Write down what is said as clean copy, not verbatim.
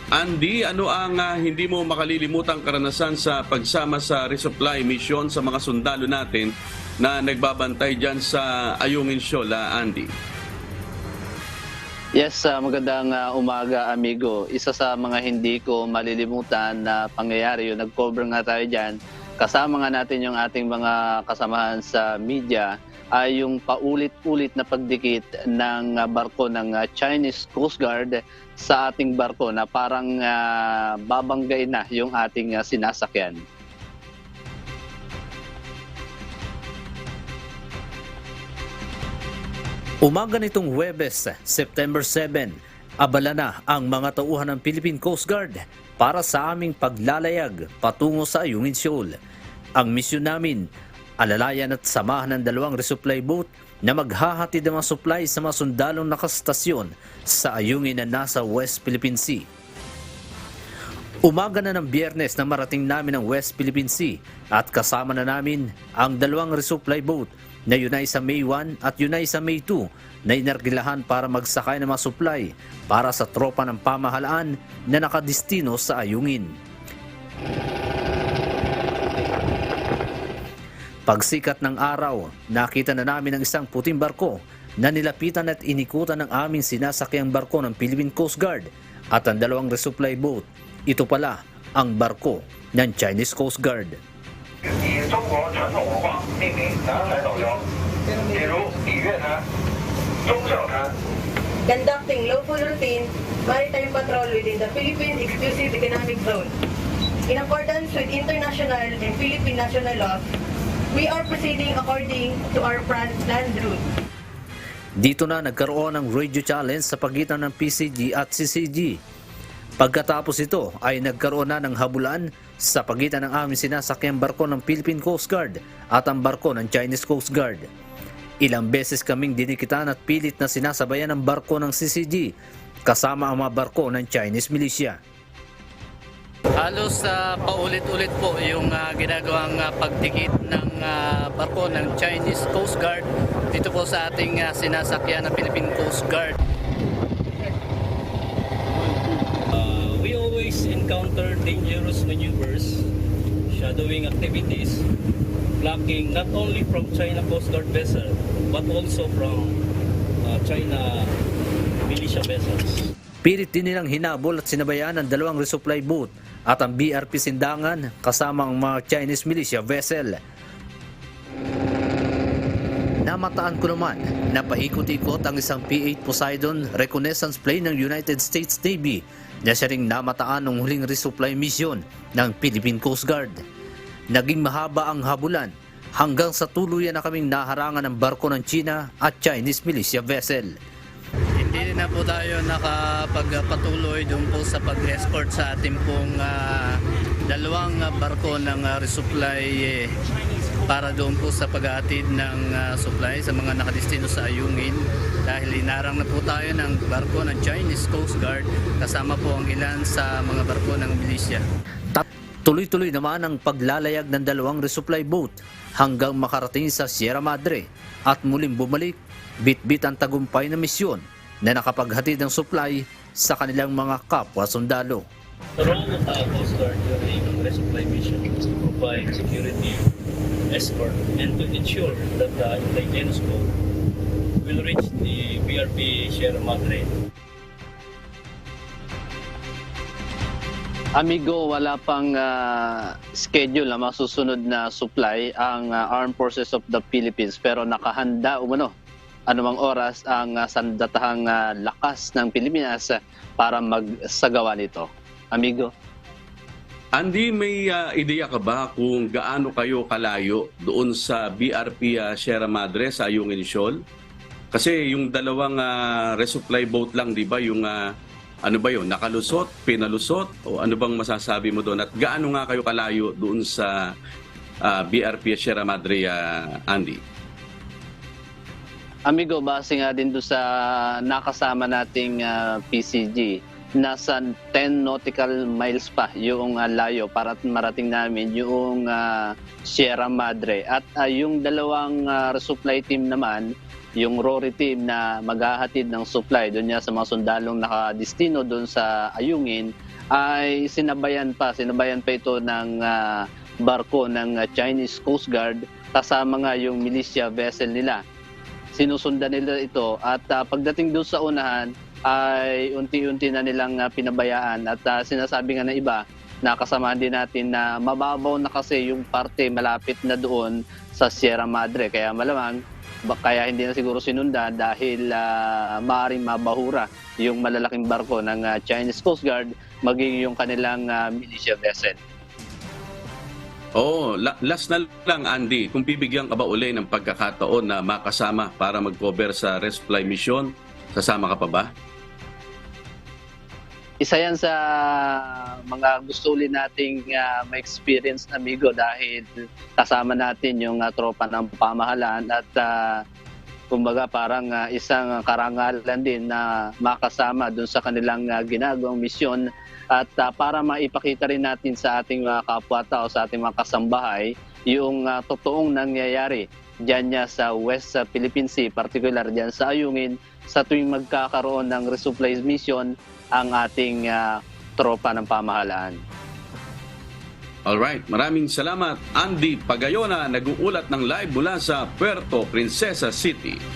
Andy, ano ang hindi mo makalilimutang karanasan sa pagsama sa resupply mission sa mga sundalo natin na nagbabantay dyan sa Ayungin Shoal, Andy? Yes, magandang umaga, amigo. Isa sa mga hindi ko malilimutan na pangyayari, yung nag-cover nga tayo dyan, kasama nga natin yung ating mga kasamahan sa media, ay yung paulit-ulit na pagdikit ng barko ng Chinese Coast Guard sa ating barko na parang babanggay na yung ating sinasakyan. Umaga nitong Huwebes, September 7, abala na ang mga tauhan ng Philippine Coast Guard para sa aming paglalayag patungo sa Ayungin Shoal. Ang misyon namin, alalayan at samahan ng dalawang resupply boat na maghahatid ng mga supply sa mga sundalong nakastasyon sa Ayungin na nasa West Philippine Sea. Umaga na ng Biyernes na marating namin ang West Philippine Sea at kasama na namin ang dalawang resupply boat na yun ay sa May 1 at yun ay sa May 2 na inargilahan para magsakay ng mga supply para sa tropa ng pamahalaan na nakadistino sa Ayungin. Pagsikat ng araw, nakita na namin ang isang puting barko na nilapitan at inikutan ng aming sinasakyang barko ng Philippine Coast Guard at ang dalawang resupply boat. Ito pala ang barko ng Chinese Coast Guard. Conducting lawful routine maritime patrol within the Philippine Exclusive Economic Zone. In accordance with international and Philippine national law, we are proceeding according to our planned route. Dito na nagkaroon ng radio challenge sa pagitan ng PCG at CCG. Pagkatapos ito ay nagkaroon na ng habulan sa pagitan ng aming sinasakyang barko ng Philippine Coast Guard at ang barko ng Chinese Coast Guard. Ilang beses kaming dinikitan at pilit na sinasabayan ng barko ng CCG kasama ang mga barko ng Chinese militia. Halos paulit-ulit po yung ginagawang pagdikit ng barko ng Chinese Coast Guard dito po sa ating sinasakyan na Philippine Coast Guard. We always encounter dangerous maneuvers, shadowing activities, blocking not only from China Coast Guard vessel but also from China militia vessels. Pilit din nilang hinabol at sinabayan ang dalawang resupply boat at ang BRP Sindangan kasama ang mga Chinese militia vessel. Namataan ko naman na paikot-ikot ang isang P-8 Poseidon reconnaissance plane ng United States Navy na siya ring namataan ng huling resupply mission ng Philippine Coast Guard. Naging mahaba ang habulan hanggang sa tuluyan na kaming naharangan ng barko ng China at Chinese militia vessel. Hindi na po tayo nakapagpatuloy doon po sa pag-escort sa ating pong dalawang barko ng resupply para doon po sa paghatid ng supply sa mga nakadestino sa Ayungin dahil inarang na po tayo ng barko ng Chinese Coast Guard kasama po ang ilan sa mga barko ng militia. Tuloy-tuloy naman ang paglalayag ng dalawang resupply boat hanggang makarating sa Sierra Madre at muling bumalik bit-bit ang tagumpay na misyon na nakapaghatid ng supply sa kanilang mga kapwa sundalo. The role of the Coast Guard during resupply mission is to provide security, escort, and to ensure that the indigenous boat will reach the BRP Sierra Madre. Amigo, wala pang schedule na masusunod na supply ang Armed Forces of the Philippines pero nakahanda anumang oras ang sandatahang lakas ng Pilipinas para magsagawa nito. Amigo? Andy, may ideya ka ba kung gaano kayo kalayo doon sa BRP Sierra Madre sa Ayungin Shoal? Kasi yung dalawang resupply boat lang, di ba, yung ano ba yun, nakalusot, pinalusot, o ano bang masasabi mo doon? At gaano nga kayo kalayo doon sa BRP Sierra Madre, Andy? Amigo, base nga din doon sa nakasama nating PCG, nasa 10 nautical miles pa yung layo para marating namin yung Sierra Madre. At yung dalawang resupply team naman yung RORI team na maghahatid ng supply doon niya sa mga sundalong nakadestino doon sa Ayungin ay sinabayan pa ito ng barko ng Chinese Coast Guard kasama nga yung militia vessel nila. Sinusundan nila ito at pagdating doon sa unahan ay unti-unti na nilang pinabayaan at sinasabi nga ng iba na kasamahan din natin na mababaw na kasi yung parte malapit na doon sa Sierra Madre. Kaya malamang, kaya hindi na siguro sinundan dahil maaaring mabahura yung malalaking barko ng Chinese Coast Guard maging yung kanilang militia vessel. Last na lang, Andy, kung bibigyan ka ba uli ng pagkakataon na makasama para mag-cover sa resupply mission, sasama ka pa ba? Isa yan sa mga gusto ulit nating ma-experience, amigo, dahil kasama natin yung tropa ng pamahalaan at kumbaga parang isang karangalan din na makasama dun sa kanilang ginagawang misyon at para maipakita rin natin sa ating mga kapwa-tao, sa ating mga kasambahay yung totoong nangyayari dyan niya sa West Philippine Sea, particular dyan sa Ayungin, sa tuwing magkakaroon ng resupply mission ang ating tropa ng pamahalaan. Alright, maraming salamat. Andy Pagayona, nag-uulat ng live mula sa Puerto Princesa City.